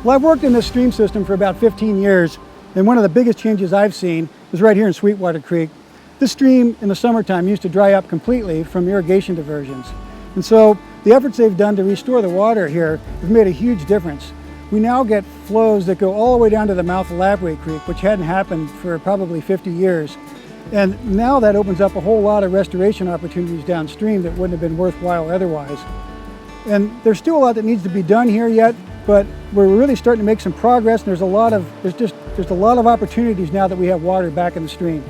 Well, I've worked in this stream system for about 15 years, and one of the biggest changes I've seen is right here in Sweetwater Creek. This stream in the summertime used to dry up completely from irrigation diversions. And so the efforts they've done to restore the water here have made a huge difference. We now get flows that go all the way down to the mouth of Labway Creek, which hadn't happened for probably 50 years. And now that opens up a whole lot of restoration opportunities downstream that wouldn't have been worthwhile otherwise. And there's still a lot that needs to be done here yet, but we're really starting to make some progress, and there's a lot of opportunities now that we have water back in the stream.